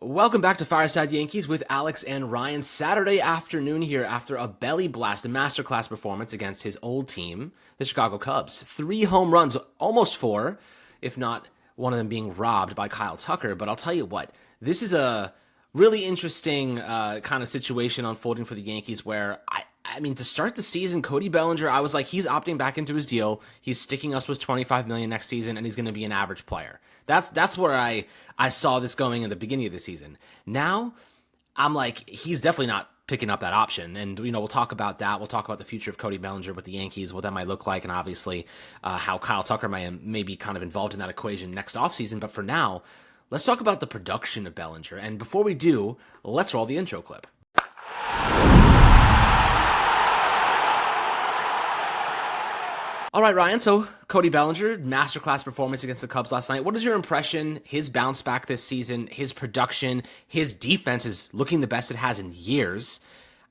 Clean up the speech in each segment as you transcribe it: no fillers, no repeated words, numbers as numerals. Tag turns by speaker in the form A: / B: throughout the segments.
A: Welcome back to Fireside Yankees with Alex and Ryan. Saturday afternoon here after a belly blast, a masterclass performance against his old team, the Chicago Cubs. 3 home runs, almost 4, if not one of them being robbed by Kyle Tucker. But I'll tell you what, this is a really interesting kind of situation unfolding for the Yankees where I mean, to start the season, Cody Bellinger, I was like, he's opting back into his deal. He's sticking us with $25 million next season, and he's going to be an average player. That's where I saw this going in the beginning of the season. Now, I'm like, he's definitely not picking up that option. And, we'll talk about that. We'll talk about the future of Cody Bellinger with the Yankees, what that might look like, and obviously how Kyle Tucker may be kind of involved in that equation next offseason. But for now, let's talk about the production of Bellinger. And before we do, let's roll the intro clip. All right, Ryan, so Cody Bellinger, masterclass performance against the Cubs last night. What is your impression, his bounce back this season, his production, his defense is looking the best it has in years?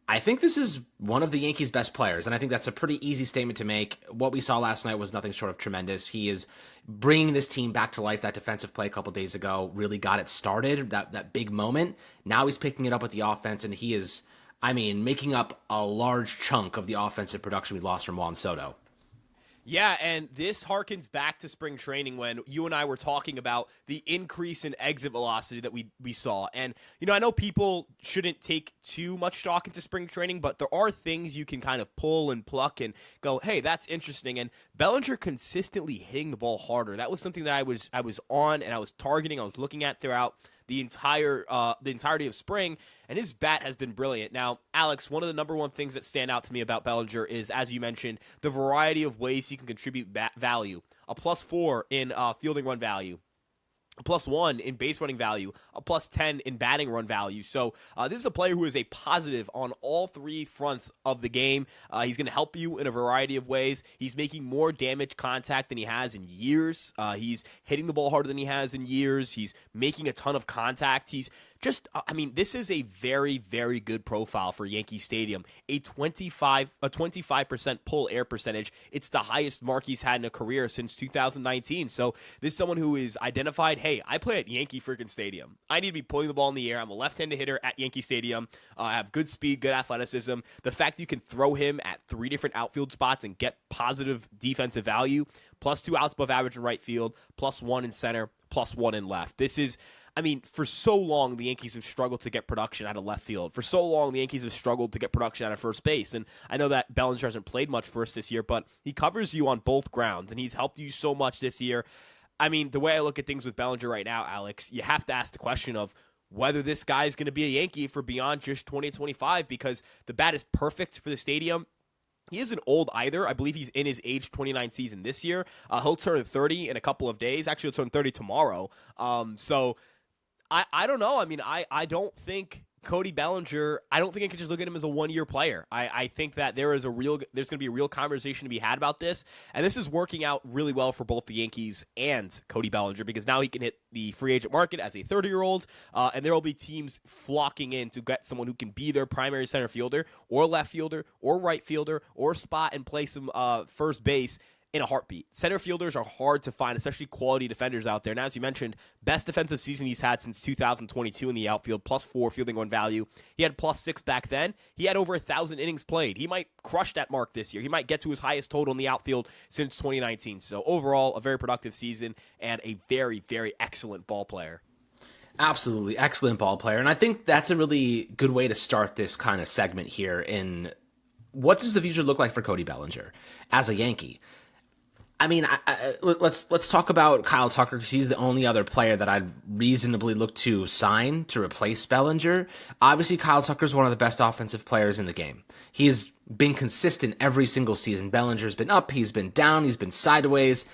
A: I think this is one of the Yankees' best players, and I think that's a pretty easy statement to make. What we saw last night was nothing short of tremendous. He is bringing this team back to life. That defensive play a couple days ago really got it started, that big moment. Now he's picking it up with the offense, and he is, making up a large chunk of the offensive production we lost from Juan Soto.
B: Yeah, and this harkens back to spring training when you and I were talking about the increase in exit velocity that we saw. And, I know people shouldn't take too much stock into spring training, but there are things you can kind of pull and pluck and go, hey, that's interesting. And Bellinger consistently hitting the ball harder. That was something that I was on and I was targeting, I was looking at throughout the entirety of spring, and his bat has been brilliant. Now, Alex, one of the number one things that stand out to me about Bellinger is, as you mentioned, the variety of ways he can contribute value. A +4 in fielding run value, a +1 in base running value, a +10 in batting run value. So this is a player who is a positive on all 3 fronts of the game. He's going to help you in a variety of ways. He's making more damage contact than he has in years. He's hitting the ball harder than he has in years. He's making a ton of contact. He's just, this is a very, very good profile for Yankee Stadium. A 25% pull air percentage. It's the highest mark he's had in a career since 2019. So this is someone who is identified, hey, I play at Yankee freaking Stadium. I need to be pulling the ball in the air. I'm a left-handed hitter at Yankee Stadium. I have good speed, good athleticism. The fact that you can throw him at 3 different outfield spots and get positive defensive value, +2 outs above average in right field, +1 in center, +1 in left. This is, for so long, the Yankees have struggled to get production out of left field. For so long, the Yankees have struggled to get production out of first base. And I know that Bellinger hasn't played much for us this year, but he covers you on both grounds, and he's helped you so much this year. The way I look at things with Bellinger right now, Alex, you have to ask the question of whether this guy is going to be a Yankee for beyond just 2025, because the bat is perfect for the stadium. He isn't old either. I believe he's in his age 29 season this year. He'll turn 30 in a couple of days. Actually, he'll turn 30 tomorrow. So I don't know. I don't think Cody Bellinger, I don't think I could just look at him as a one-year player. I think that there's going to be a real conversation to be had about this, and this is working out really well for both the Yankees and Cody Bellinger, because now he can hit the free agent market as a 30-year-old, and there will be teams flocking in to get someone who can be their primary center fielder or left fielder or right fielder or spot and play some first base in a heartbeat. Center fielders are hard to find, especially quality defenders out there. And as you mentioned, best defensive season he's had since 2022 in the outfield, +4 fielding run value. He had +6 back then. He had over 1,000 innings played. He might crush that mark this year. He might get to his highest total in the outfield since 2019. So overall, a very productive season and a very, very excellent ball player.
A: Absolutely. Excellent ball player. And I think that's a really good way to start this kind of segment here in what does the future look like for Cody Bellinger as a Yankee? Let's talk about Kyle Tucker, because he's the only other player that I'd reasonably look to sign to replace Bellinger. Obviously, Kyle Tucker's one of the best offensive players in the game. He's been consistent every single season. Bellinger's been up, he's been down, he's been sideways.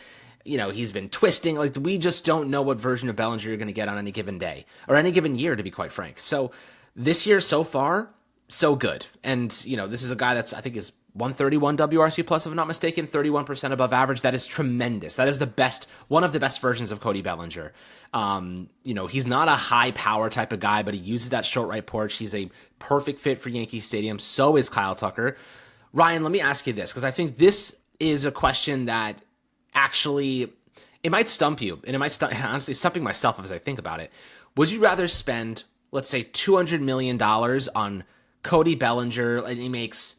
A: He's been twisting. We just don't know what version of Bellinger you're going to get on any given day or any given year, to be quite frank. So this year so far, so good. And, this is a guy that's, I think, is 131 WRC plus, if I'm not mistaken, 31% above average. That is tremendous. That is one of the best versions of Cody Bellinger. He's not a high power type of guy, but he uses that short right porch. He's a perfect fit for Yankee Stadium. So is Kyle Tucker. Ryan, let me ask you this, because I think this is a question that actually, it might stump you, and it might honestly stumping myself as I think about it. Would you rather spend, let's say, $200 million on Cody Bellinger, and he makes,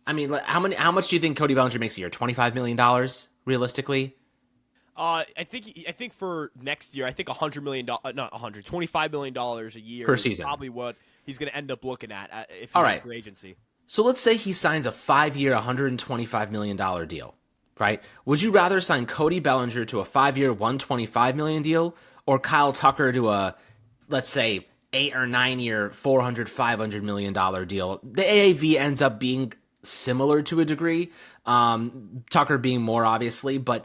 A: I mean, how much do you think Cody Bellinger makes a year? $25 million, realistically?
B: I think for next year, I think $100 million, not $25 million a year
A: Per
B: is
A: season.
B: probably what he's going to end up looking at if he
A: All
B: hits
A: right.
B: free agency.
A: So let's say he signs a 5-year, $125 million deal, right? Would you rather sign Cody Bellinger to a 5-year, $125 million deal, or Kyle Tucker to a, let's say, 8 or 9-year, $400 million deal? The AAV ends up being similar to a degree, Tucker being more obviously, but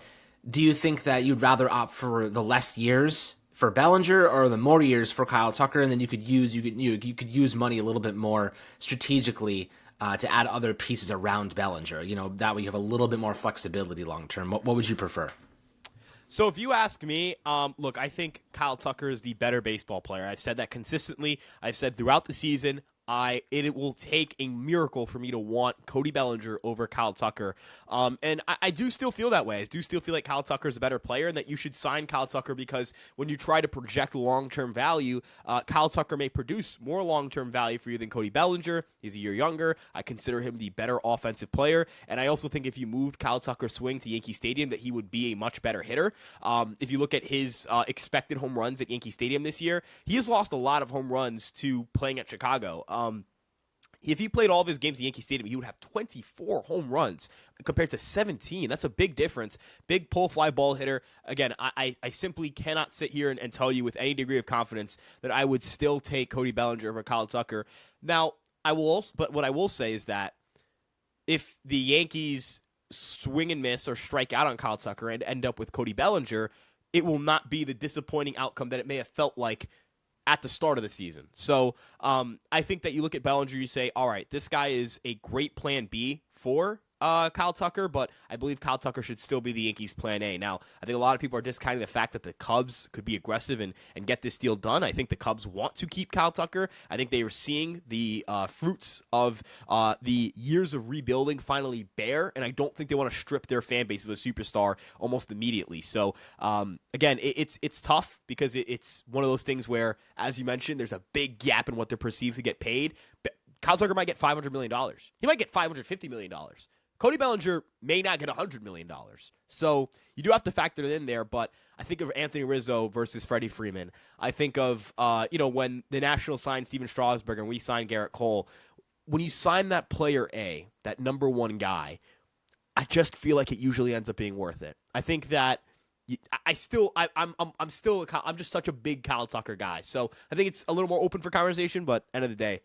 A: do you think that you'd rather opt for the less years for Bellinger or the more years for Kyle Tucker, and then you could use money a little bit more strategically to add other pieces around Bellinger? That way you have a little bit more flexibility long term. What would you prefer?
B: So if you ask me, look, I think Kyle Tucker is the better baseball player. I've said that consistently. I've said throughout the season. It will take a miracle for me to want Cody Bellinger over Kyle Tucker. And I do still feel that way. I do still feel like Kyle Tucker is a better player and that you should sign Kyle Tucker because when you try to project long-term value, Kyle Tucker may produce more long-term value for you than Cody Bellinger. He's a year younger. I consider him the better offensive player. And I also think if you moved Kyle Tucker's swing to Yankee Stadium that he would be a much better hitter. If you look at his expected home runs at Yankee Stadium this year, he has lost a lot of home runs to playing at Chicago. If he played all of his games at Yankee Stadium, he would have 24 home runs compared to 17. That's a big difference. Big pull fly ball hitter. Again, I simply cannot sit here and tell you with any degree of confidence that I would still take Cody Bellinger over Kyle Tucker. Now, but what I will say is that if the Yankees swing and miss or strike out on Kyle Tucker and end up with Cody Bellinger, it will not be the disappointing outcome that it may have felt like at the start of the season. So I think that you look at Bellinger, you say, all right, this guy is a great plan B for Kyle Tucker, but I believe Kyle Tucker should still be the Yankees' plan A. Now, I think a lot of people are discounting the fact that the Cubs could be aggressive and get this deal done. I think the Cubs want to keep Kyle Tucker. I think they are seeing the fruits of the years of rebuilding finally bear, and I don't think they want to strip their fan base of a superstar almost immediately. So, again, it's tough because it's one of those things where, as you mentioned, there's a big gap in what they're perceived to get paid. Kyle Tucker might get $500 million. He might get $550 million. Cody Bellinger may not get $100 million. So you do have to factor it in there, but I think of Anthony Rizzo versus Freddie Freeman. I think of, when the Nationals signed Steven Strasburg and we signed Garrett Cole. When you sign that player A, that number one guy, I just feel like it usually ends up being worth it. I think that I'm just such a big Kyle Tucker guy. So I think it's a little more open for conversation, but end of the day,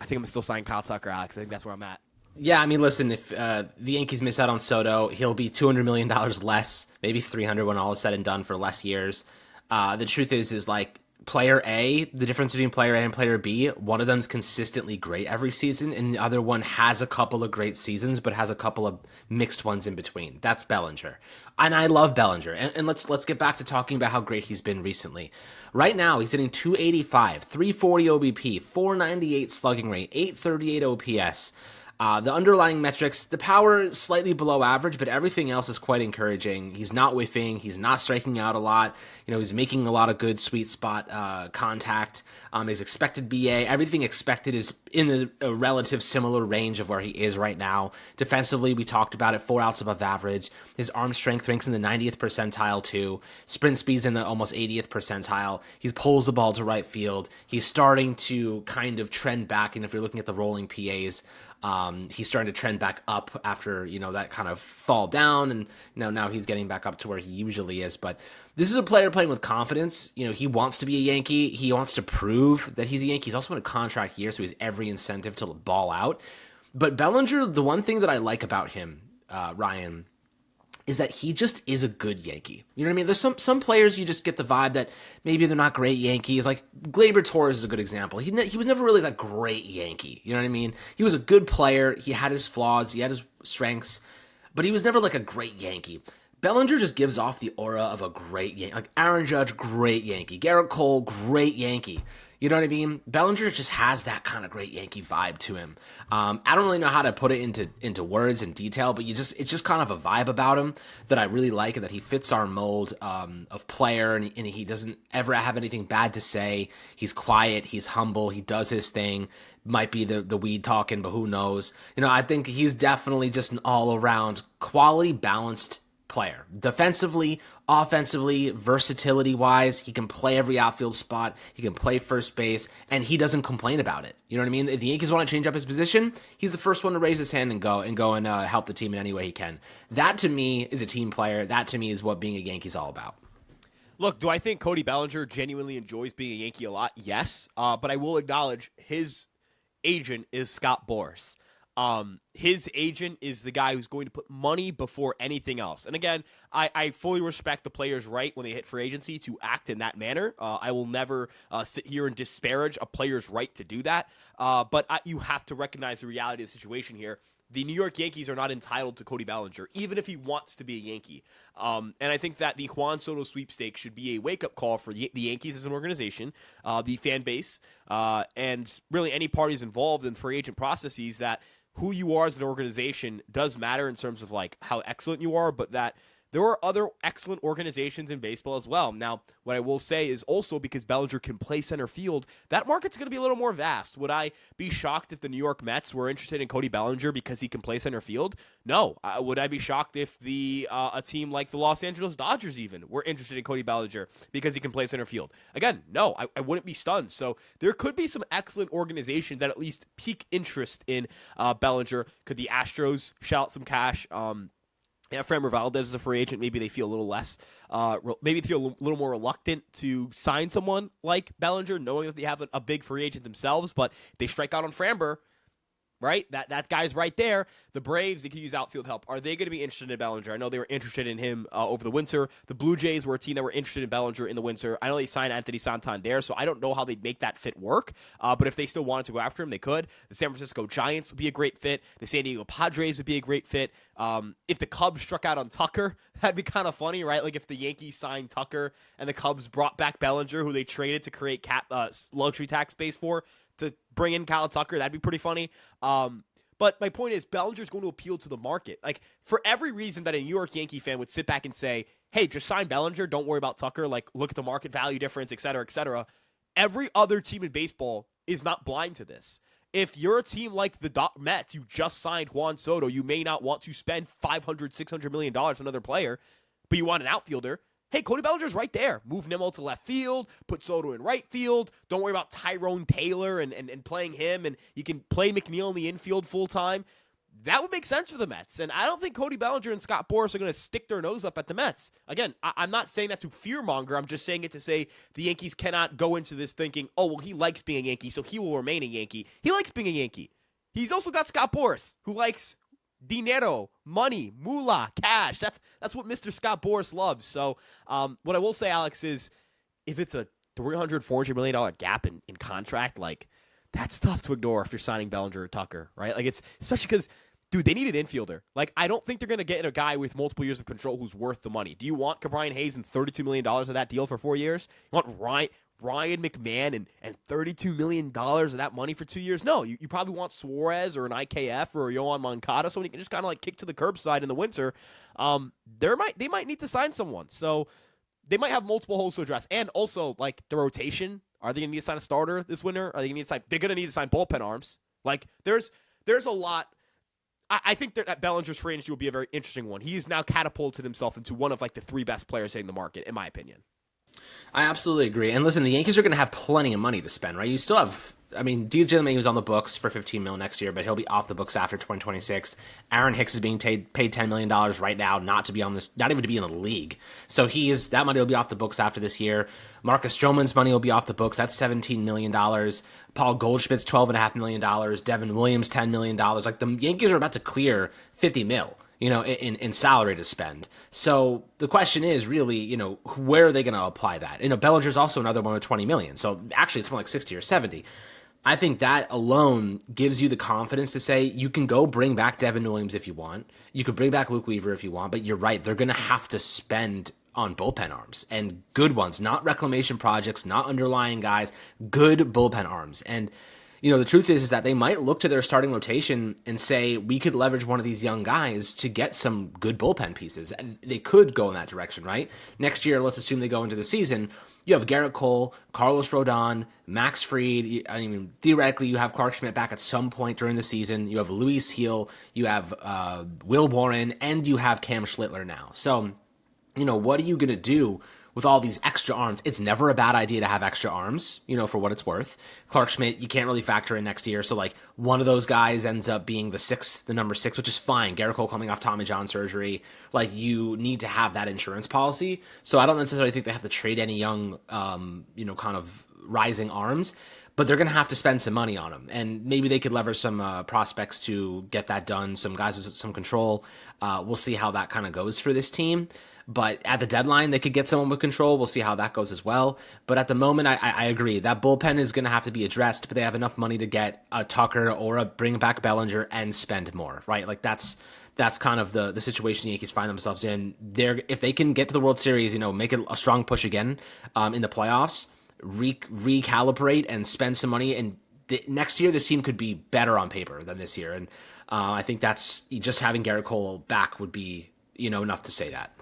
B: I think I'm still signing Kyle Tucker, Alex. I think that's where I'm at.
A: Yeah, I mean, listen, if the Yankees miss out on Soto, he'll be $200 million less, maybe $300 when all is said and done for less years. The truth is like player A, the difference between player A and player B, one of them's consistently great every season, and the other one has a couple of great seasons, but has a couple of mixed ones in between. That's Bellinger. And I love Bellinger. And let's get back to talking about how great he's been recently. Right now, he's hitting 285, 340 OBP, 498 slugging rate, 838 OPS. The underlying metrics, the power is slightly below average, but everything else is quite encouraging. He's not whiffing. He's not striking out a lot. He's making a lot of good sweet spot contact. His expected BA, everything expected is in a relative similar range of where he is right now. Defensively, we talked about it, 4 outs above average. His arm strength ranks in the 90th percentile too. Sprint speed's in the almost 80th percentile. He pulls the ball to right field. He's starting to kind of trend back, and if you're looking at the rolling PAs, he's starting to trend back up after, that kind of fall down, and now he's getting back up to where he usually is. But this is a player playing with confidence. He wants to be a Yankee. He wants to prove that he's a Yankee. He's also in a contract year, so he has every incentive to ball out. But Bellinger, the one thing that I like about him, Ryan, is that he just is a good Yankee. You know what I mean? There's some players you just get the vibe that maybe they're not great Yankees. Like Gleyber Torres is a good example. He was never really that great Yankee. You know what I mean? He was a good player. He had his flaws. He had his strengths. But he was never like a great Yankee. Bellinger just gives off the aura of a great Yankee. Like Aaron Judge, great Yankee. Garrett Cole, great Yankee. You know what I mean? Bellinger just has that kind of great Yankee vibe to him. I don't really know how to put it into words and detail, but it's just kind of a vibe about him that I really like, and that he fits our mold of player, and he doesn't ever have anything bad to say. He's quiet, he's humble, he does his thing. Might be the weed talking, but who knows? I think he's definitely just an all around quality, balanced player. Defensively, offensively, versatility wise, he can play every outfield spot, he can play first base, and he doesn't complain about it. You know what I mean? If the Yankees want to change up his position, he's the first one to raise his hand and go and help the team in any way he can. That to me is a team player. That to me is what being a Yankee's all about.
B: Look, do I think Cody Bellinger genuinely enjoys being a Yankee a lot? Yes, but I will acknowledge his agent is Scott Boras. His agent is the guy who's going to put money before anything else. And again, I fully respect the player's right when they hit free agency to act in that manner. I will never sit here and disparage a player's right to do that. But you have to recognize the reality of the situation here. The New York Yankees are not entitled to Cody Bellinger, even if he wants to be a Yankee. And I think that the Juan Soto sweepstakes should be a wake-up call for the Yankees as an organization, the fan base, and really any parties involved in free agent processes, that who you are as an organization does matter in terms of like how excellent you are, but that there are other excellent organizations in baseball as well. Now, what I will say is also because Bellinger can play center field, that market's going to be a little more vast. Would I be shocked if the New York Mets were interested in Cody Bellinger because he can play center field? No. Would I be shocked if a team like the Los Angeles Dodgers even were interested in Cody Bellinger because he can play center field? Again, no, I wouldn't be stunned. So there could be some excellent organizations that at least pique interest in Bellinger. Could the Astros shell out some cash? Framber Valdez is a free agent. Maybe they feel a little less, maybe they feel a little more reluctant to sign someone like Bellinger, knowing that they have a big free agent themselves. But they strike out on Framber, right? That guy's right there. The Braves, they could use outfield help. Are they going to be interested in Bellinger? I know they were interested in him over the winter. The Blue Jays were a team that were interested in Bellinger in the winter. I know they signed Anthony Santander, so I don't know how they'd make that fit work. But if they still wanted to go after him, they could. The San Francisco Giants would be a great fit. The San Diego Padres would be a great fit. If the Cubs struck out on Tucker, that'd be kind of funny, right? Like if the Yankees signed Tucker and the Cubs brought back Bellinger, who they traded to create luxury tax space to bring in Kyle Tucker, that'd be pretty funny. But my point is, Bellinger's going to appeal to the market. Like, for every reason that a New York Yankee fan would sit back and say, hey, just sign Bellinger, don't worry about Tucker, like, look at the market value difference, et cetera, every other team in baseball is not blind to this. If you're a team like the Mets, you just signed Juan Soto, you may not want to spend $500, $600 million on another player, but you want an outfielder. Hey, Cody Bellinger's right there. Move Nimmo to left field, put Soto in right field. Don't worry about Tyrone Taylor and playing him, and you can play McNeil in the infield full time. That would make sense for the Mets, and I don't think Cody Bellinger and Scott Boras are going to stick their nose up at the Mets. Again, I'm not saying that to fearmonger. I'm just saying it to say the Yankees cannot go into this thinking, oh, well, he likes being a Yankee, so he will remain a Yankee. He likes being a Yankee. He's also got Scott Boras, who likes dinero, money, moolah, cash. That's what Mr. Scott Boras loves. So what I will say, Alex, is if it's a $300, $400 million gap in contract, like, that's tough to ignore if you're signing Bellinger or Tucker, right? Like, it's especially because, dude, they need an infielder. Like, I don't think they're going to get a guy with multiple years of control who's worth the money. Do you want Brian Hayes and $32 million of that deal for 4 years? You want Ryan McMahon and $32 million of that money for 2 years? No, you probably want Suarez or an IKF or a Yohan Moncada, someone you can just kind of like kick to the curbside in the winter. They might need to sign someone. So they might have multiple holes to address. And also, like, the rotation. Are they going to need to sign a starter this winter? Are they going to need to sign? They're going to need to sign bullpen arms. Like, there's a lot. I think that Bellinger's free agency will be a very interesting one. He's now catapulted himself into one of like the three best players hitting the market, in my opinion.
A: I absolutely agree. And listen, the Yankees are going to have plenty of money to spend, right? You still have, DJ LeMahieu's on the books for $15 million next year, but he'll be off the books after 2026. Aaron Hicks is being paid $10 million right now, not even to be in the league. So that money will be off the books after this year. Marcus Stroman's money will be off the books. That's $17 million. Paul Goldschmidt's $12.5 million. Devin Williams, $10 million. Like, the Yankees are about to clear $50 million. In salary to spend. So the question is really, where are they going to apply that? Bellinger's also another one with $20 million. So actually it's more like 60 or 70. I think that alone gives you the confidence to say you can go bring back Devin Williams if you want. You could bring back Luke Weaver if you want, but you're right. They're going to have to spend on bullpen arms and good ones, not reclamation projects, not underlying guys, good bullpen arms. And, the truth is that they might look to their starting rotation and say, we could leverage one of these young guys to get some good bullpen pieces. And they could go in that direction, right? Next year, let's assume they go into the season. You have Garrett Cole, Carlos Rodon, Max Fried. I mean, theoretically, you have Clark Schmidt back at some point during the season. You have Luis Heel, you have Will Warren, and you have Cam Schlittler now. So, what are you going to do with all these extra arms? It's never a bad idea to have extra arms, for what it's worth. Clark Schmidt, you can't really factor in next year. So, like, one of those guys ends up being the number 6, which is fine. Garrett Cole coming off Tommy John surgery. Like, you need to have that insurance policy. So I don't necessarily think they have to trade any young, kind of rising arms, but they're going to have to spend some money on them. And maybe they could leverage some prospects to get that done, some guys with some control. We'll see how that kind of goes for this team. But at the deadline, they could get someone with control. We'll see how that goes as well. But at the moment, I agree. That bullpen is going to have to be addressed, but they have enough money to get a Tucker or bring back Bellinger and spend more, right? Like, that's kind of the situation the Yankees find themselves in. If they can get to the World Series, make it a strong push again in the playoffs, recalibrate and spend some money. And next year, this team could be better on paper than this year. And I think that's just having Garrett Cole back would be, enough to say that.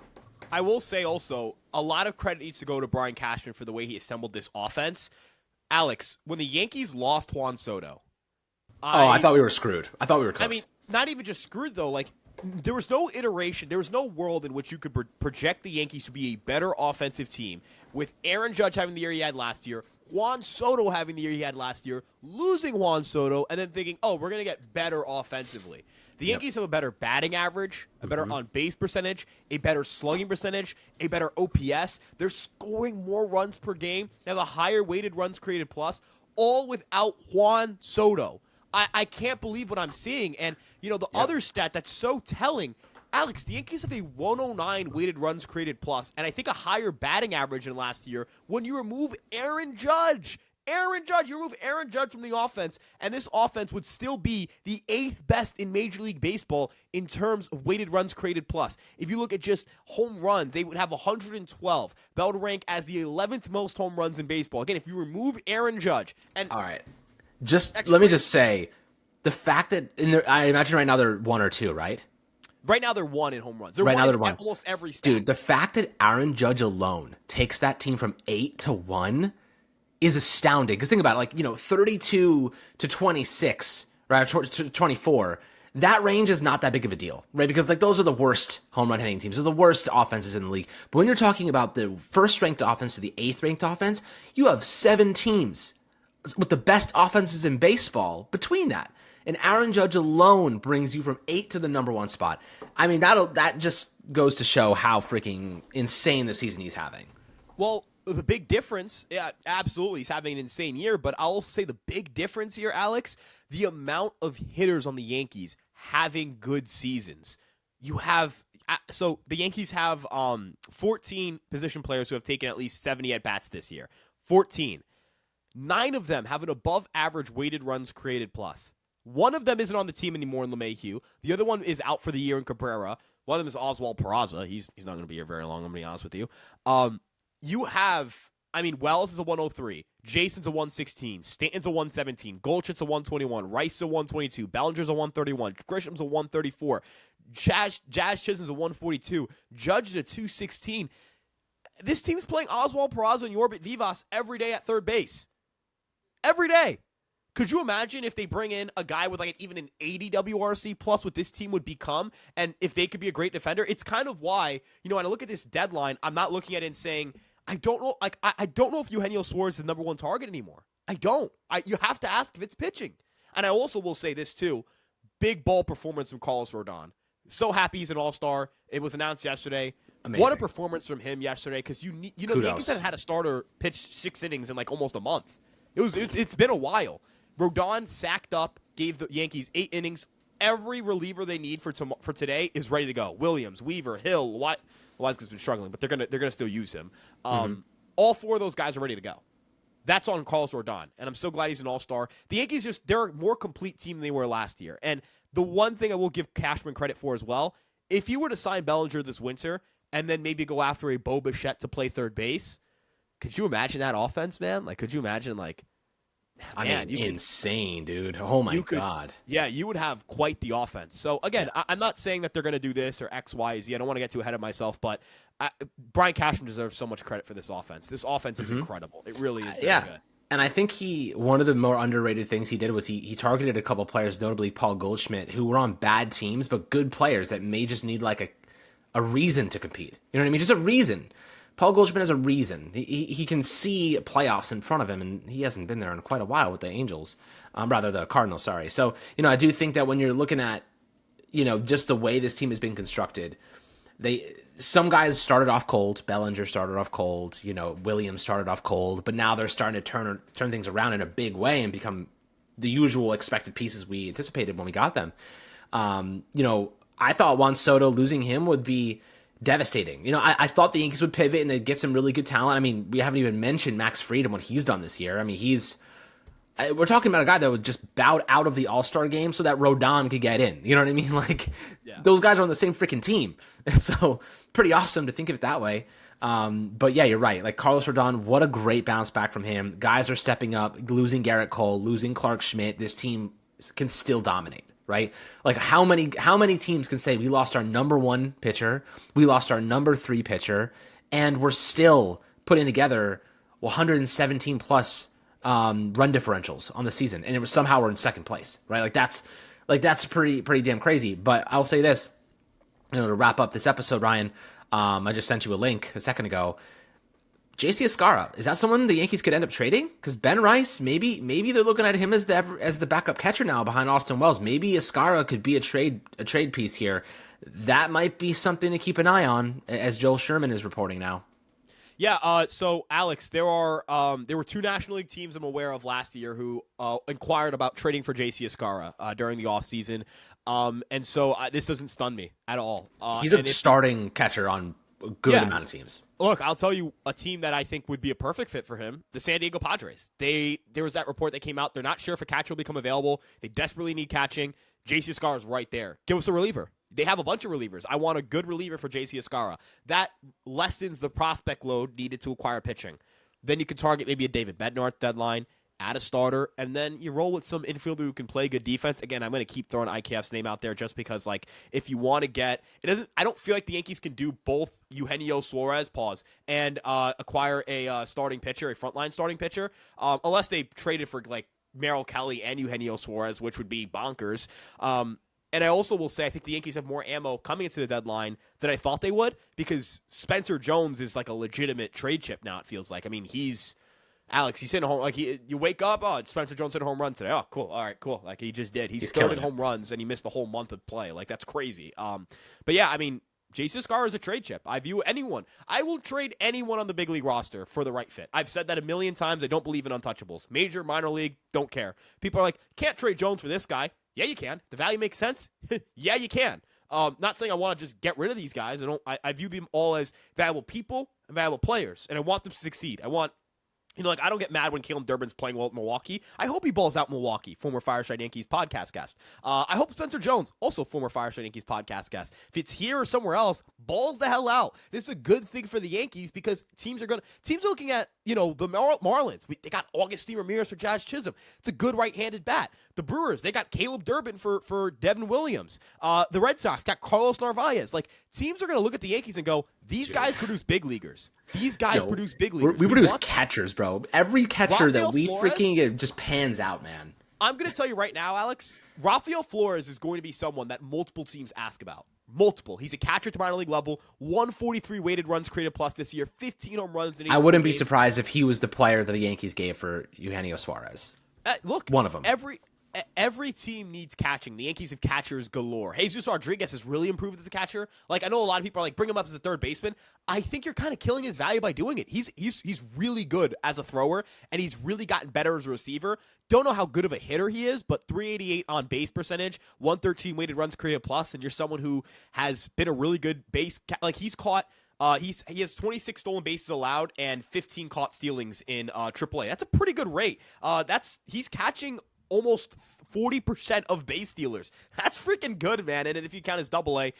B: I will say also, a lot of credit needs to go to Brian Cashman for the way he assembled this offense. Alex, when the Yankees lost Juan Soto,
A: I thought we were screwed. I thought we were close.
B: I mean, not even just screwed, though. Like, there was no iteration. There was no world in which you could project the Yankees to be a better offensive team with Aaron Judge having the year he had last year, Juan Soto having the year he had last year, losing Juan Soto, and then thinking, oh, we're going to get better offensively. The Yankees have a better batting average, a better on-base percentage, a better slugging percentage, a better OPS. They're scoring more runs per game. They have a higher weighted runs created plus, all without Juan Soto. I can't believe what I'm seeing. And, the other stat that's so telling, Alex, the Yankees have a 109 weighted runs created plus, and I think a higher batting average than last year when you remove Aaron Judge. You remove Aaron Judge from the offense, and this offense would still be the 8th best in Major League Baseball in terms of weighted runs created plus. If you look at just home runs, they would have 112. That would rank as the 11th most home runs in baseball. Again, if you remove Aaron Judge. And
A: all right. Let me just say, the fact that, I imagine right now they're 1 or 2, right?
B: Right now they're 1 in home runs.
A: Right now they're 1.
B: Almost every stat.
A: Dude, the fact that Aaron Judge alone takes that team from 8 to 1 is astounding. Because think about it, 32 to 26, right, to 24, that range is not that big of a deal, right? Because those are the worst home run hitting teams, they're the worst offenses in the league. But when you're talking about the first ranked offense to the 8th ranked offense, you have 7 teams with the best offenses in baseball between that. And Aaron Judge alone brings you from 8 to the number 1 spot. I mean, that just goes to show how freaking insane the season he's having.
B: Well, the big difference, yeah, absolutely, he's having an insane year, but I'll say the big difference here, Alex, the amount of hitters on the Yankees having good seasons. So the Yankees have 14 position players who have taken at least 70 at-bats this year. 14. 9 of them have an above-average weighted runs created plus. One of them isn't on the team anymore in LeMahieu. The other one is out for the year in Cabrera. One of them is Oswald Peraza. He's not going to be here very long, I'm going to be honest with you. You have, Wells is a 103. Jason's a 116. Stanton's a 117. Goldschmidt's a 121. Rice is a 122. Bellinger's a 131. Grisham's a 134. Jazz Chisholm's a 142. Judge is a 216. This team's playing Oswald Peraza and Yorbit Vivas every day at third base. Every day. Could you imagine if they bring in a guy with even an 80 WRC plus what this team would become, and if they could be a great defender? It's kind of why, when I look at this deadline, I'm not looking at it and saying, I don't know, I don't know if Eugenio Suarez is the number 1 target anymore. I don't. You have to ask if it's pitching. And I also will say this too, big ball performance from Carlos Rodon. So happy he's an all-star. It was announced yesterday.
A: Amazing.
B: What a performance from him yesterday, because the Yankees haven't had a starter pitch 6 innings in almost a month. It's been a while. Rodon sacked up, gave the Yankees 8 innings. Every reliever they need for today is ready to go. Williams, Weaver, Hill, Weisger's been struggling, but they're gonna still use him. All 4 of those guys are ready to go. That's on Carlos Rodon, and I'm so glad he's an all-star. The Yankees they're a more complete team than they were last year. And the one thing I will give Cashman credit for as well, if you were to sign Bellinger this winter and then maybe go after a Bo Bichette to play third base, could you imagine that offense, man? Like, could you imagine, like, man,
A: insane, dude. Oh, my God.
B: Yeah, you would have quite the offense. So, again, I'm not saying that they're going to do this or X, Y, Z. I don't want to get too ahead of myself, but Brian Cashman deserves so much credit for this offense. This offense is incredible. It really is very good.
A: And I think one of the more underrated things he did was he targeted a couple players, notably Paul Goldschmidt, who were on bad teams, but good players that may just need like a reason to compete. You know what I mean? Just a reason. Paul Goldschmidt has a reason. He can see playoffs in front of him, and he hasn't been there in quite a while with the Angels. Rather, the Cardinals, sorry. So, I do think that when you're looking at, just the way this team has been constructed, some guys started off cold. Bellinger started off cold. Williams started off cold. But now they're starting to turn things around in a big way and become the usual expected pieces we anticipated when we got them. I thought Juan Soto, losing him would be devastating. I thought the Yankees would pivot and they'd get some really good talent. I mean, we haven't even mentioned Max Fried and what he's done this year. I mean, we're talking about a guy that would just bow out of the All-Star game so that Rodon could get in. You know what I mean? Like, those guys are on the same freaking team. So, pretty awesome to think of it that way. But yeah, you're right. Like, Carlos Rodon, what a great bounce back from him. Guys are stepping up, losing Garrett Cole, losing Clark Schmidt. This team can still dominate. Right? Like how many teams can say we lost our number 1 pitcher, we lost our number 3 pitcher, and we're still putting together 117 plus run differentials on the season, and it was somehow we're in second place, right? Like that's pretty damn crazy. But I'll say this, to wrap up this episode, Ryan, I just sent you a link a second ago. JC Escarra, is that someone the Yankees could end up trading? Because Ben Rice, maybe they're looking at him as the backup catcher now behind Austin Wells. Maybe Escarra could be a trade piece here. That might be something to keep an eye on, as Joel Sherman is reporting now.
B: Yeah, so Alex, there were 2 National League teams I'm aware of last year who inquired about trading for JC Escarra during the offseason. And so this doesn't stun me at all.
A: He's a starting catcher on a good amount of teams.
B: Look, I'll tell you a team that I think would be a perfect fit for him, the San Diego Padres. There was that report that came out. They're not sure if a catcher will become available. They desperately need catching. JC Escarra is right there. Give us a reliever. They have a bunch of relievers. I want a good reliever for JC Escarra. That lessens the prospect load needed to acquire pitching. Then you can target maybe a David Bednar deadline, add a starter, and then you roll with some infielder who can play good defense. Again, I'm going to keep throwing IKF's name out there just because, like, if you want to get I don't feel like the Yankees can do both Eugenio Suarez, and acquire a starting pitcher, a frontline starting pitcher, unless they traded for, like, Merrill Kelly and Eugenio Suarez, which would be bonkers. And I also will say I think the Yankees have more ammo coming into the deadline than I thought they would, because Spencer Jones is like a legitimate trade chip now, it feels like. I mean, he's hitting a home. Like, you wake up, Spencer Jones hit a home run today. Oh, cool. All right, cool. Like, he just did. He's third in home runs, and he missed a whole month of play. Like, that's crazy. But yeah, I mean, JC Escarra is a trade chip. I view anyone. I will trade anyone on the big league roster for the right fit. I've said that a million times. I don't believe in untouchables. Major, minor league, don't care. People are like, can't trade Jones for this guy. Yeah, you can. The value makes sense. Yeah, you can. Not saying I want to just get rid of these guys. I view them all as valuable people and valuable players, and I want them to succeed. I want I don't get mad when Caleb Durbin's playing well at Milwaukee. I hope he balls out Milwaukee, former Fireside Yankees podcast guest. I hope Spencer Jones, also former Fireside Yankees podcast guest, if it's here or somewhere else, balls the hell out. This is a good thing for the Yankees because teams are looking at, the Marlins. They got Augustine Ramirez for Jazz Chisholm. It's a good right-handed bat. The Brewers, they got Caleb Durbin for Devin Williams. The Red Sox got Carlos Narvaez. Like, teams are going to look at the Yankees and go, these guys produce big leaguers. These guys produce big leaguers.
A: We produce catchers, bro. Every catcher that we freaking get just pans out, man.
B: I'm going to tell you right now, Alex, Rafael Flores is going to be someone that multiple teams ask about. Multiple. He's a catcher at the minor league level, 143 weighted runs created plus this year, 15 home runs.
A: I wouldn't be surprised if he was the player that the Yankees gave for Eugenio Suarez.
B: Look,
A: one of them.
B: Every team needs catching. The Yankees have catchers galore. Jesus Rodriguez has really improved as a catcher. Like, I know a lot of people are like, bring him up as a third baseman. I think you're kind of killing his value by doing it. He's really good as a thrower, and he's really gotten better as a receiver. Don't know how good of a hitter he is, but 388 on base percentage, 113 weighted runs created plus, and you're someone who has been a really good base. Like, he's caught He has 26 stolen bases allowed and 15 caught stealings in AAA. That's a pretty good rate. He's catching almost 40% of base stealers. That's freaking good, man. And if you count as AA,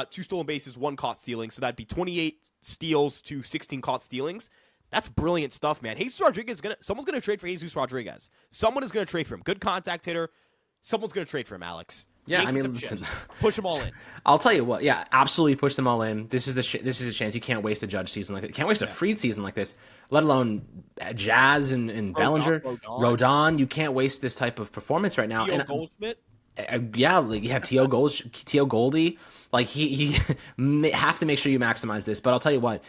B: 2 stolen bases, 1 caught stealing, so that'd be 28 steals to 16 caught stealings. That's brilliant stuff, man. Jesus Rodriguez someone's gonna trade for Jesus Rodriguez. Someone is gonna trade for him. Good contact hitter. Someone's gonna trade for him, Alex.
A: Yeah,
B: Yankees
A: I mean,
B: have
A: listen,
B: chips. Push them all in.
A: I'll tell you what. Yeah, absolutely push them all in. This is this is a chance. You can't waste a Judge season like that. You can't waste a Fried season like this, let alone Jazz and Bellinger, Rodon. You can't waste this type of performance right now.
B: Theo Goldschmidt.
A: T.O. Goldie. Like he have to make sure you maximize this. But I'll tell you what,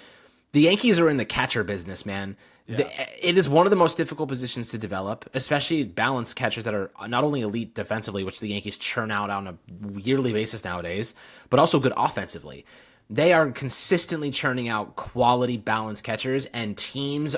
A: the Yankees are in the catcher business, man. Yeah. It is one of the most difficult positions to develop, especially balanced catchers that are not only elite defensively, which the Yankees churn out on a yearly basis nowadays, but also good offensively. They are consistently churning out quality balanced catchers, and teams.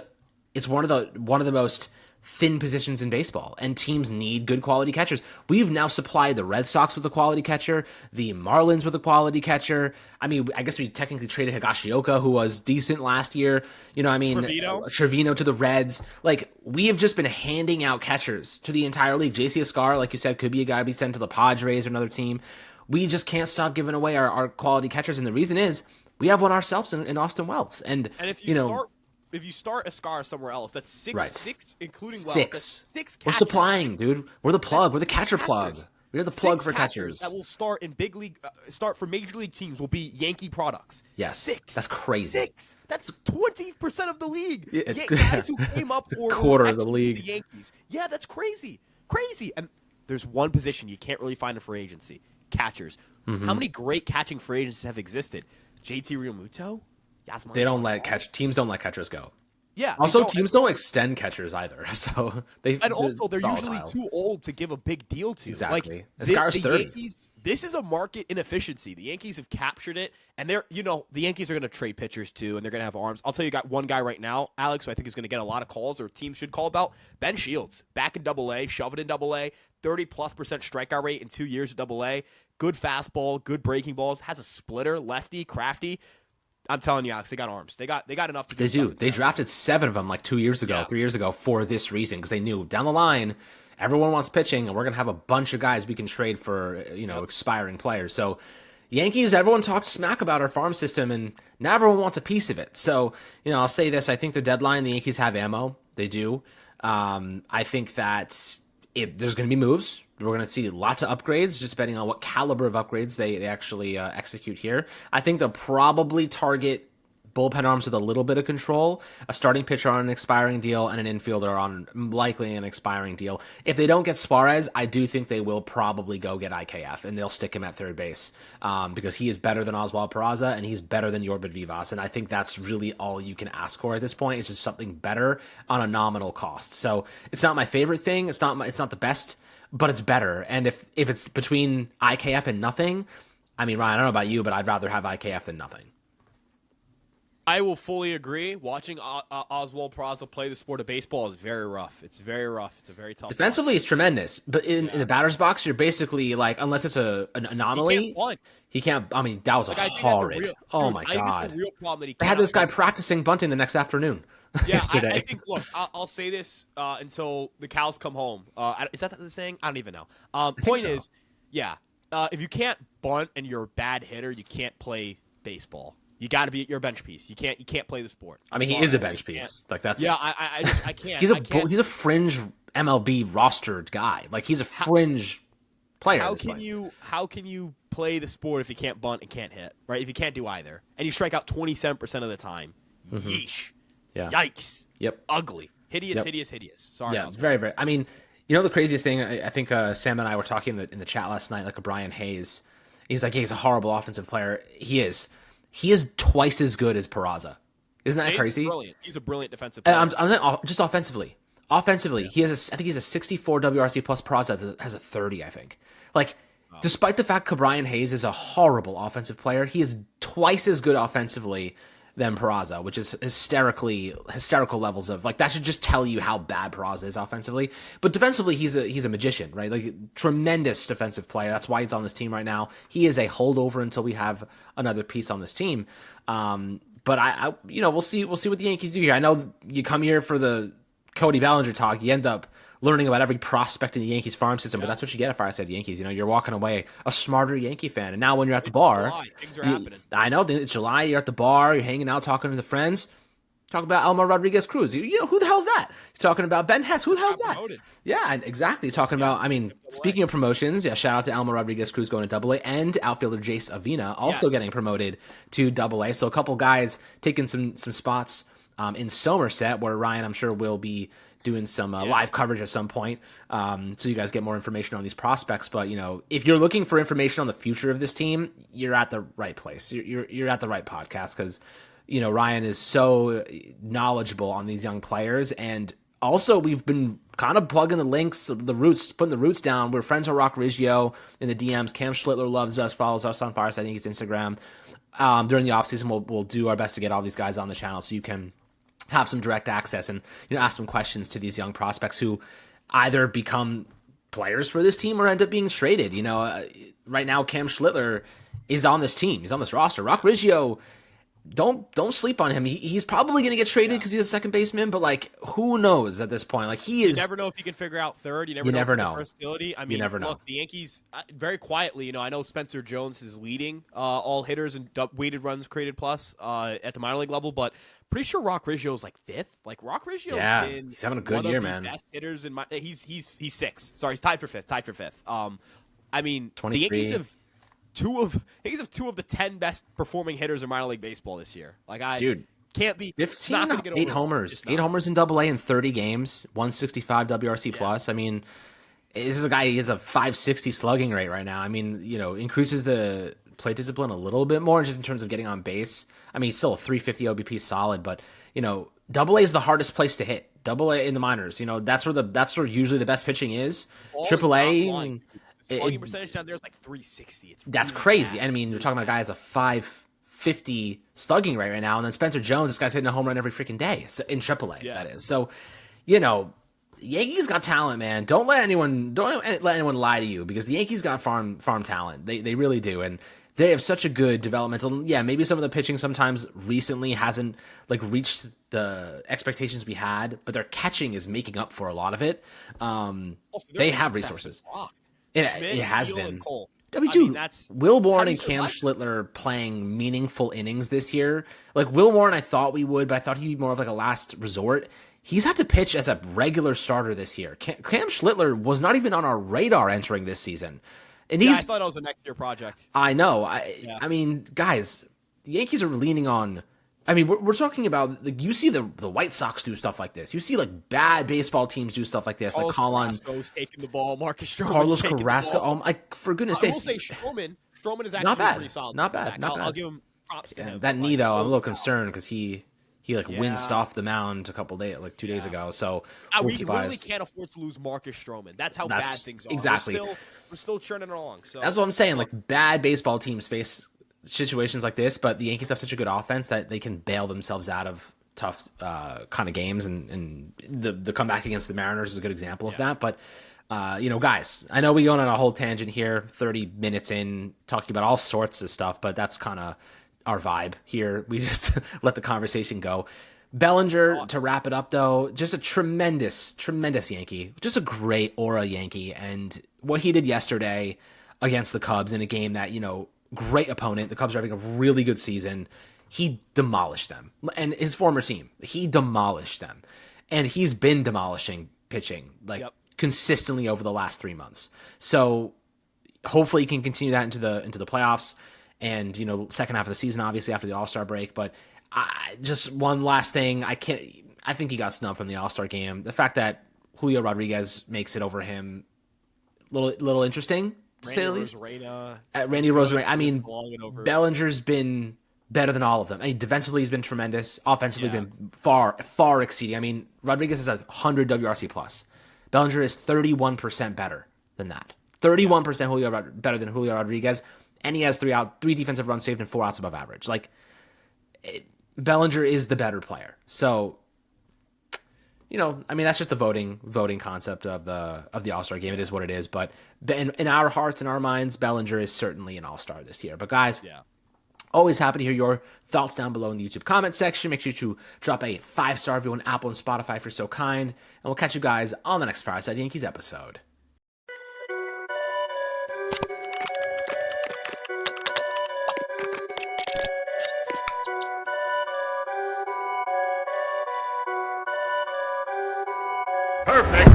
A: It's one of the most thin positions in baseball, and teams need good quality catchers. We've now supplied the Red Sox with a quality catcher, the Marlins with a quality catcher. I mean, I guess we technically traded Higashioka, who was decent last year. Trevino to the Reds. Like, we have just been handing out catchers to the entire league. JC Escar, like you said, could be a guy to be sent to the Padres or another team. We just can't stop giving away our quality catchers, and the reason is we have one ourselves in Austin Wells. And
B: if you start Escar somewhere else, that's six, including Wells.
A: Six
B: catchers.
A: We're supplying, dude. We're the plug. We're the catcher plug. We're the plug for catchers.
B: That will start in big league. Start for major league teams will be Yankee products.
A: Yes,
B: 6.
A: That's crazy.
B: 6. That's 20% of the league. Guys who came up for
A: quarter of the league.
B: The Yankees. Yeah, that's crazy. And there's one position you can't really find a free agency: catchers. Mm-hmm. How many great catching free agents have existed? JT Realmuto.
A: They don't let teams don't let catchers go.
B: Yeah.
A: Also, teams don't extend catchers either. So they're
B: usually too old to give a big deal to.
A: Exactly.
B: Like,
A: Escar's 30.
B: Yankees, this is a market inefficiency. The Yankees have captured it, and the Yankees are going to trade pitchers too, and they're going to have arms. I'll tell you, got one guy right now, Alex, who I think is going to get a lot of calls, or teams should call about. Ben Shields, back in AA, shove it in AA, 30+% strikeout rate in 2 years at AA. Good fastball, good breaking balls, has a splitter, lefty, crafty. I'm telling you, Alex, they got arms. They got enough to do.
A: They do. They drafted 7 of them like 2 years ago, 3 years ago for this reason, because they knew down the line everyone wants pitching, and we're gonna have a bunch of guys we can trade for, expiring players. So Yankees, everyone talked smack about our farm system, and now everyone wants a piece of it. So I'll say this: I think the deadline, the Yankees have ammo. They do. I think that there's going to be moves. We're going to see lots of upgrades, just depending on what caliber of upgrades they actually execute here. I think they'll probably target bullpen arms with a little bit of control, a starting pitcher on an expiring deal, and an infielder on likely an expiring deal. If they don't get Suarez, I do think they will probably go get IKF, and they'll stick him at third base because he is better than Oswald Peraza, and he's better than Yorbit Vivas, and I think that's really all you can ask for at this point. It's just something better on a nominal cost. So it's not my favorite thing. It's not the best, but it's better. And if it's between IKF and nothing, I mean, Ryan, I don't know about you, but I'd rather have IKF than nothing.
B: I will fully agree. Watching Oswald Peraza play the sport of baseball is very rough. It's very rough. It's a very tough.
A: Defensively, it's tremendous, but in the batter's box, you're basically like, unless it's an anomaly, he can't. I mean, that was horrid. Oh my god!
B: The real problem that
A: they had this guy practicing bunting the next afternoon. Yesterday.
B: I think. Look, I'll say this until the cows come home. Is that the saying? I don't even know. Point is, if you can't bunt and you're a bad hitter, you can't play baseball. You got to be your bench piece. You can't play the sport.
A: I mean, he is a bench piece. Like that's.
B: Yeah, I can't.
A: He's a fringe MLB rostered guy. Like he's a fringe player.
B: How can you play the sport if you can't bunt and can't hit? Right? If you can't do either, and you strike out 27% of the time. Mm-hmm. Yeesh.
A: Yeah.
B: Yikes.
A: Yep.
B: Ugly. Hideous. Sorry.
A: Yeah. Very, very. I mean, the craziest thing. I think Sam and I were talking in the chat last night. Like a Brian Hayes. He's like, he's a horrible offensive player. He is. He is twice as good as Peraza. Isn't that crazy?
B: Brilliant. He's a brilliant defensive player.
A: I'm saying just offensively. Offensively, I think he's a 64 WRC plus. Peraza has a 30, I think. Like, despite the fact Brian Hayes is a horrible offensive player, he is twice as good offensively than Peraza, which is hysterical levels of, like, that should just tell you how bad Peraza is offensively. But defensively, he's a magician, right? Like, tremendous defensive player. That's why he's on this team right now. He is a holdover until we have another piece on this team. But we'll see what the Yankees do here. I know you come here for the Cody Bellinger talk. You end up learning about every prospect in the Yankees farm system, but that's what you get at Fireside Yankees. You're walking away a smarter Yankee fan. And now when you're at the bar,
B: things are happening.
A: I know it's July. You're at the bar. You're hanging out, talking to the friends. Talk about Elmer Rodriguez Cruz. Who the hell's that? You're talking about Ben Hess. Who the hell's that?
B: Promoted.
A: Yeah, exactly. Talking about, speaking of promotions, shout out to Elmer Rodriguez Cruz going to Double-A, and outfielder Jace Avina also getting promoted to Double-A. So a couple guys taking some spots in Somerset, where Ryan, I'm sure, will be doing some live coverage at some point, so you guys get more information on these prospects. But if you're looking for information on the future of this team, you're at the right place. You're at the right podcast, because Ryan is so knowledgeable on these young players. And also, we've been kind of plugging the links, putting the roots down. We're friends with Rock Riggio in the DMs. Cam Schlittler loves us, follows us on Fireside Yankees Instagram. During the offseason, we'll do our best to get all these guys on the channel so you can have some direct access and ask some questions to these young prospects who either become players for this team or end up being traded. Right now, Cam Schlittler is on this team. He's on this roster. Rock Riggio, don't sleep on him. He's probably going to get traded because he's a second baseman, but who knows at this point? He is.
B: You never know if he can figure out third. You never know. Versatility.
A: You never know.
B: Look, the Yankees very quietly. I know Spencer Jones is leading all hitters and weighted runs created plus at the minor league level, but pretty sure Rock Riggio's fifth. Rock Riggio's been
A: he's having a good year, man.
B: Best hitters in he's sixth. Sorry, he's tied for fifth. The Yankees have two of the 10 best performing hitters in minor league baseball this year. Can't be
A: 15, 8 homers. 8 homers in Double-A in 30 games, 165 WRC plus. This is a guy, he has a 560 slugging rate right now. Increases the plate discipline a little bit more just in terms of getting on base. He's still a 350 OBP solid, but Double-A is the hardest place to hit. Double-A in the minors, that's where usually the best pitching is. Triple-A,
B: slugging percentage down there is 360.
A: That's really crazy. Bad. You're talking about a guy has a 550 slugging rate right now, and then Spencer Jones, this guy's hitting a home run every freaking day in AAA. That is. So, Yankees got talent, man. Don't let anyone lie to you, because the Yankees got farm talent. They really do, and they have such a good developmental. Yeah, maybe some of the pitching sometimes recently hasn't reached the expectations we had, but their catching is making up for a lot of it. They have resources. It has been. Will Warren and Cam Schlittler playing meaningful innings this year. Will Warren, I thought we would, but I thought he'd be more of a last resort. He's had to pitch as a regular starter this year. Cam Schlittler was not even on our radar entering this season. And
B: I thought it was a next year project.
A: I know. Guys, the Yankees are leaning on. We're talking about you see the White Sox do stuff like this. You see bad baseball teams do stuff like this.
B: Carrasco's taking the ball. Marcus Stroman.
A: Carlos Carrasco. For goodness' sake.
B: I will say Stroman is actually pretty solid.
A: Not bad.
B: I'll give him props to him.
A: That knee though, I'm a little concerned because he winced off the mound a couple days, 2 days ago. So
B: we literally can't afford to lose Marcus Stroman. That's how bad things are.
A: Exactly.
B: We're still churning along. So
A: that's what I'm saying. Bad baseball teams face situations like this, but the Yankees have such a good offense that they can bail themselves out of tough kind of games, and the comeback against the Mariners is a good example of that. But guys, I know we go on a whole tangent here, 30 minutes in, talking about all sorts of stuff, but that's kind of our vibe here. We just let the conversation go. Bellinger, to wrap it up though, just a tremendous Yankee, just a great aura Yankee, and what he did yesterday against the Cubs in a game that, great opponent. The Cubs are having a really good season. He demolished them. And his former team, he demolished them. And he's been demolishing pitching consistently over the last 3 months. So hopefully he can continue that into the playoffs and, second half of the season, obviously after the All-Star break. But just one last thing. I think he got snubbed from the All-Star game. The fact that Julio Rodriguez makes it over him, little interesting. To say the least. Randy Rosarena. Bellinger's been better than all of them. Defensively he's been tremendous. Offensively been far exceeding. Rodriguez is 100 WRC plus. Bellinger is 31% better than that. 31% better than Julio Rodriguez, and he has 3 defensive runs saved and 4 outs above average. Bellinger is the better player. So, that's just the voting concept of the All-Star game. It is what it is. But in our hearts and our minds, Bellinger is certainly an All-Star this year. But guys, Always happy to hear your thoughts down below in the YouTube comment section. Make sure to drop a 5-star review on Apple and Spotify if you're so kind. And we'll catch you guys on the next Fireside Yankees episode.
C: Perfect.